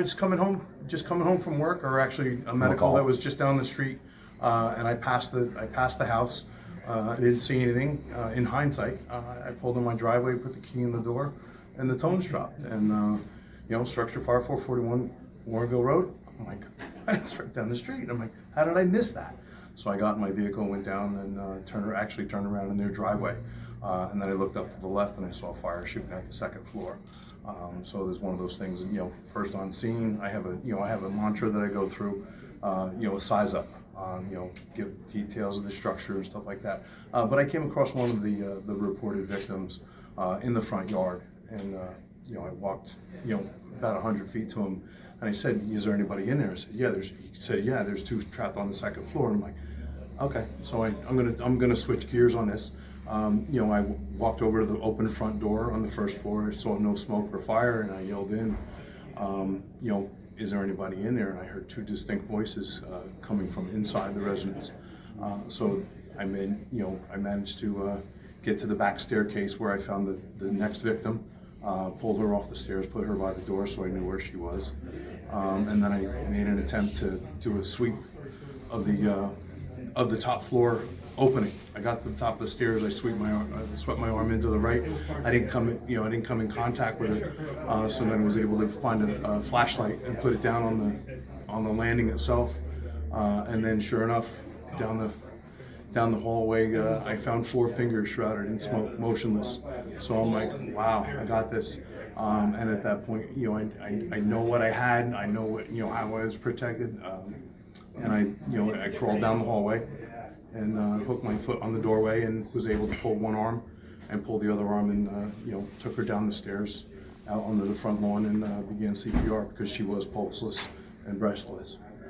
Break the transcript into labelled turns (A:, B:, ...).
A: Just coming home from work, or actually a medical that was just down the street, and I passed the house. I didn't see anything. In hindsight, I pulled in my driveway, put the key in the door, and the tones dropped. And Structure Fire 441 Warrenville Road. I'm like, it's right down the street. I'm like, how did I miss that? So I got in my vehicle and went down and turned around in their driveway. And then I looked up to the left and I saw fire shooting at the second floor. So there's one of those things, first on scene, I have a mantra that I go through, a size up, give details of the structure and stuff like that. But I came across one of the reported victims in the front yard, and I walked, about 100 feet to him, and I said, "Is there anybody in there?" I said, "Yeah." He said, "Yeah, there's two trapped on the second floor." And I'm like, "Okay." So I'm gonna switch gears on this. I walked over to the open front door on the first floor. I saw no smoke or fire, and I yelled in, "Is there anybody in there?" And I heard two distinct voices coming from inside the residence. So I managed to get to the back staircase where I found the next victim, pulled her off the stairs, put her by the door so I knew where she was, and then I made an attempt to do a sweep of the top floor opening. I got to the top of the stairs. I swept my arm into the right. I didn't come in contact with it. So then I was able to find a flashlight and put it down on the landing itself. And then, sure enough, down the hallway, I found 4 fingers shrouded in smoke, motionless. So I'm like, wow, I got this. And at that point, I know what I had. I know what, how I was protected. And I crawled down the hallway and hooked my foot on the doorway and was able to pull one arm and pull the other arm, and took her down the stairs out onto the front lawn and began CPR because she was pulseless and breathless.